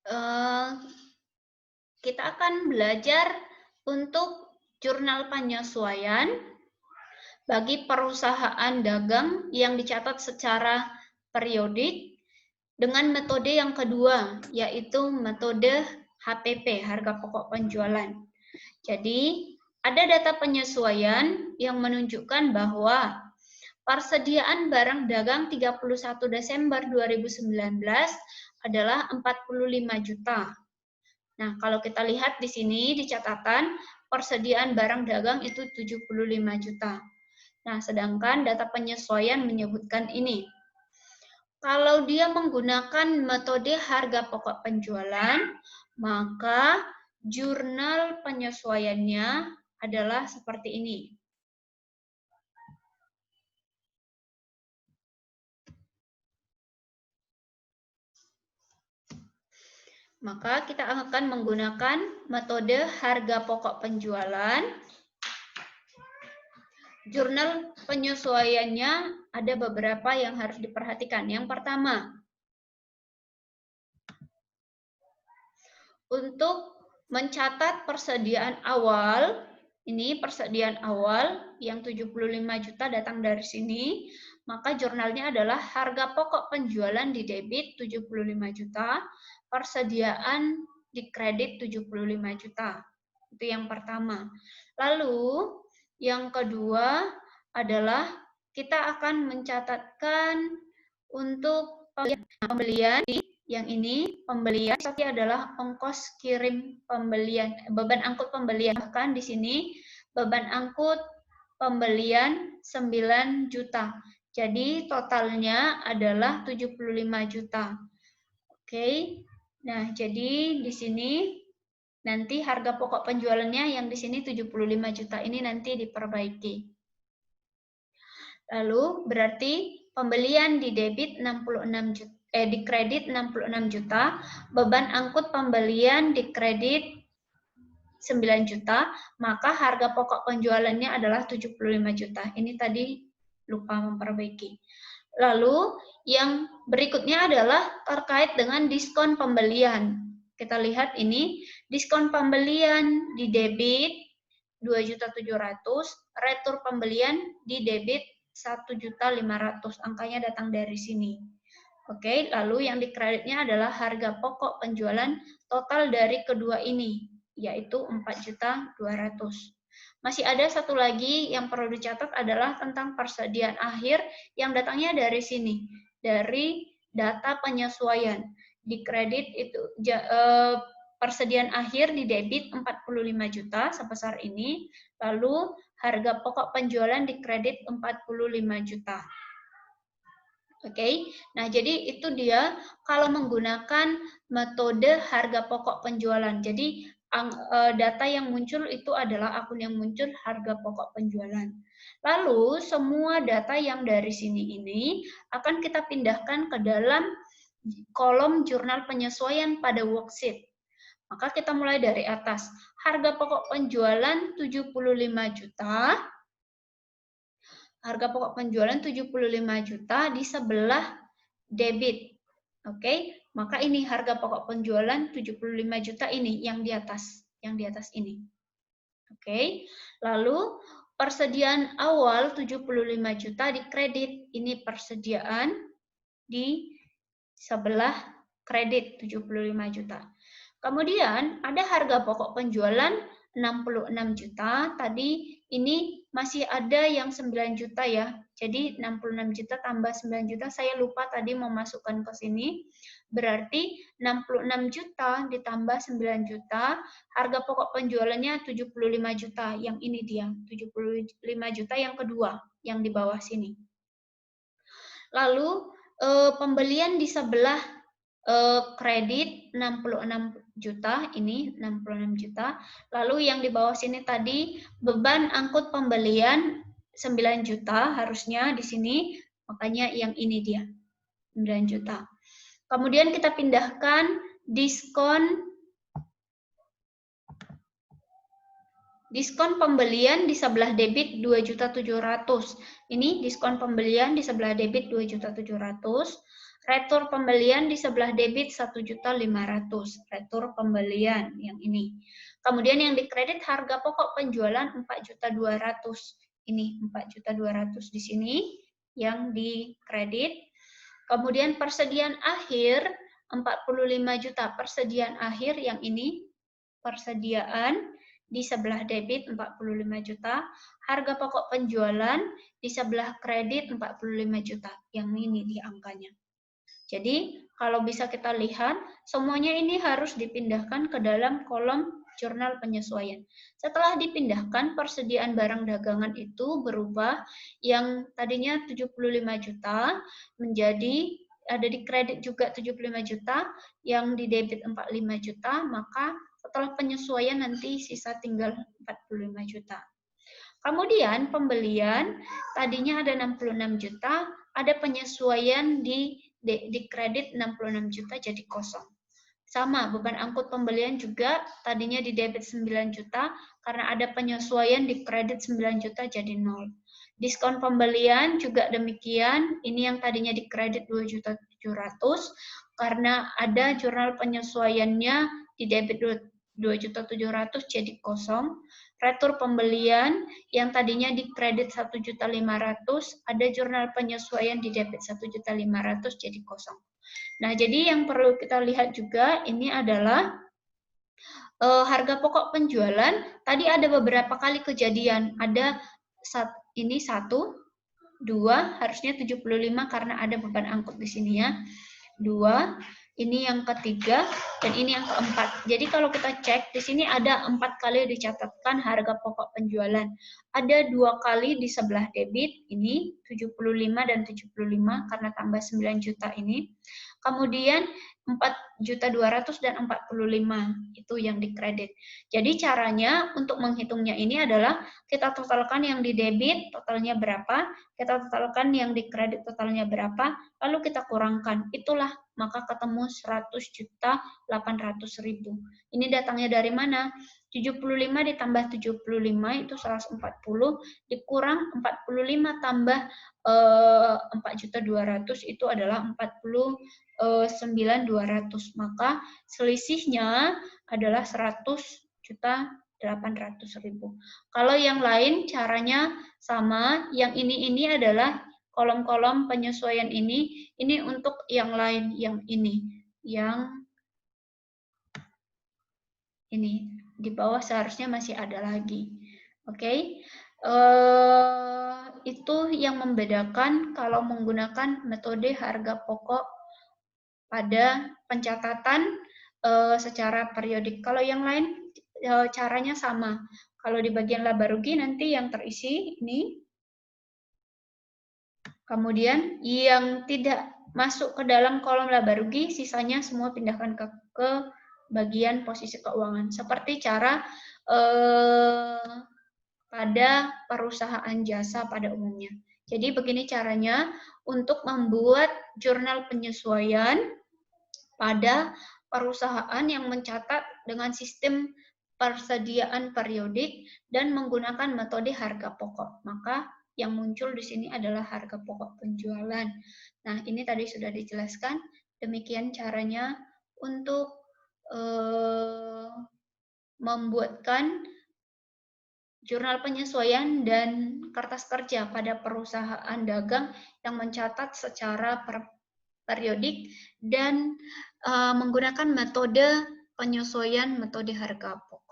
Eh, kita akan belajar untuk jurnal penyesuaian bagi perusahaan dagang yang dicatat secara periodik dengan metode yang kedua, yaitu metode HPP, harga pokok penjualan. Jadi, ada data penyesuaian yang menunjukkan bahwa persediaan barang dagang 31 Desember 2019 adalah 45 juta. Nah, kalau kita lihat di sini di catatan, persediaan barang dagang itu 75 juta. Nah, sedangkan data penyesuaian menyebutkan ini. Kalau dia menggunakan metode harga pokok penjualan, maka jurnal penyesuaiannya adalah seperti ini. Maka kita akan menggunakan metode harga pokok penjualan. Jurnal penyesuaiannya ada beberapa yang harus diperhatikan. Yang pertama, untuk mencatat persediaan awal, ini persediaan awal yang 75 juta datang dari sini, maka jurnalnya adalah harga pokok penjualan di debit 75 juta, persediaan di kredit 75 juta. Itu yang pertama. Lalu yang kedua adalah kita akan mencatatkan untuk pembelian. Yang ini pembelian tapi adalah ongkos kirim pembelian, beban angkut pembelian. Bahkan di sini beban angkut pembelian 9 juta. Jadi totalnya adalah 75 juta. Oke. Nah, jadi di sini nanti harga pokok penjualannya yang di sini 75 juta ini nanti diperbaiki. Lalu berarti pembelian di debit 66 juta. Di kredit 66 juta, beban angkut pembelian di kredit 9 juta, maka harga pokok penjualannya adalah 75 juta. Ini tadi lupa memperbaiki. Lalu yang berikutnya adalah terkait dengan diskon pembelian. Kita lihat ini, diskon pembelian di debit 2.700.000, retur pembelian di debit 1.500.000. Angkanya datang dari sini. Oke, lalu yang di kreditnya adalah harga pokok penjualan total dari kedua ini, yaitu 4.200.000. Masih ada satu lagi yang perlu dicatat adalah tentang persediaan akhir yang datangnya dari sini, dari data penyesuaian. Di kredit itu persediaan akhir di debit 45 juta sebesar ini, lalu harga pokok penjualan di kredit 45 juta. Oke, nah jadi itu dia kalau menggunakan metode harga pokok penjualan. Jadi data yang muncul itu adalah akun yang muncul harga pokok penjualan. Lalu semua data yang dari sini ini akan kita pindahkan ke dalam kolom jurnal penyesuaian pada worksheet. Maka kita mulai dari atas. Harga pokok penjualan 75 juta. Harga pokok penjualan 75 juta di sebelah debit. Oke, maka ini harga pokok penjualan 75 juta ini yang di atas ini. Oke. Lalu persediaan awal 75 juta di kredit. Ini persediaan di sebelah kredit 75 juta. Kemudian ada harga pokok penjualan 66 juta. Tadi ini masih ada yang 9 juta ya. Jadi 66 juta tambah 9 juta. Saya lupa tadi memasukkan ke sini. Berarti 66 juta ditambah 9 juta. Harga pokok penjualannya 75 juta. Yang ini dia. 75 juta yang kedua. Yang di bawah sini. Lalu pembelian di sebelah kredit 66 juta, ini 66 juta. Lalu yang di bawah sini tadi beban angkut pembelian 9 juta harusnya di sini, makanya yang ini dia 9 juta. Kemudian kita pindahkan diskon Diskon pembelian di sebelah debit 2.700.000. Ini diskon pembelian di sebelah debit 2.700.000. Retur pembelian di sebelah debit 1.500.000. Retur pembelian yang ini. Kemudian yang dikredit harga pokok penjualan 4.200.000. Ini 4.200.000 di sini yang dikredit. Kemudian persediaan akhir 45 juta. Persediaan akhir yang ini persediaan di sebelah debit 45 juta, harga pokok penjualan di sebelah kredit 45 juta. Yang ini di angkanya. Jadi, kalau bisa kita lihat, semuanya ini harus dipindahkan ke dalam kolom jurnal penyesuaian. Setelah dipindahkan, persediaan barang dagangan itu berubah yang tadinya 75 juta menjadi ada di kredit juga 75 juta, yang di debit 45 juta, maka setelah penyesuaian nanti sisa tinggal 45 juta. Kemudian pembelian tadinya ada 66 juta, ada penyesuaian di kredit 66 juta jadi kosong. Sama, beban angkut pembelian juga tadinya di debit 9 juta, karena ada penyesuaian di kredit 9 juta jadi 0. Diskon pembelian juga demikian, ini yang tadinya di kredit 2.700.000, karena ada jurnal penyesuaiannya di debit 2.700.000 jadi kosong. Retur pembelian yang tadinya di kredit 1.500.000, ada jurnal penyesuaian di debit 1.500.000 jadi kosong. Nah, jadi yang perlu kita lihat juga ini adalah harga pokok penjualan. Tadi ada beberapa kali kejadian. Ada ini 1, 2, harusnya 75 karena ada beban angkut di sini ya. 2, ini yang ketiga, dan ini yang keempat. Jadi kalau kita cek, di sini ada 4 kali dicatatkan harga pokok penjualan. Ada 2 kali di sebelah debit, ini 75 dan 75 karena tambah 9 juta ini. Kemudian 4.200.000 dan 45 itu yang dikredit. Jadi caranya untuk menghitungnya ini adalah kita totalkan yang di debit totalnya berapa, kita totalkan yang dikredit totalnya berapa, lalu kita kurangkan. Itulah maka ketemu 100.800.000. Ini datangnya dari mana? 75 ditambah 75 itu 140, dikurang 45 tambah 4.200.000 itu adalah 49.200. Maka selisihnya adalah 100.800.000. Kalau yang lain caranya sama, yang ini adalah kolom-kolom penyesuaian ini untuk yang lain, yang ini. Yang ini di bawah seharusnya masih ada lagi. Oke. Itu yang membedakan kalau menggunakan metode harga pokok pada pencatatan secara periodik. Kalau yang lain caranya sama. Kalau di bagian laba rugi nanti yang terisi ini. Kemudian yang tidak masuk ke dalam kolom laba rugi, sisanya semua pindahkan ke bagian posisi keuangan. Seperti cara pada perusahaan jasa pada umumnya. Jadi begini caranya untuk membuat jurnal penyesuaian pada perusahaan yang mencatat dengan sistem persediaan periodik dan menggunakan metode harga pokok. Maka yang muncul di sini adalah harga pokok penjualan. Nah, ini tadi sudah dijelaskan. Demikian caranya untuk membuatkan jurnal penyesuaian dan kertas kerja pada perusahaan dagang yang mencatat secara periodik dan menggunakan metode penyesuaian metode harga pokok.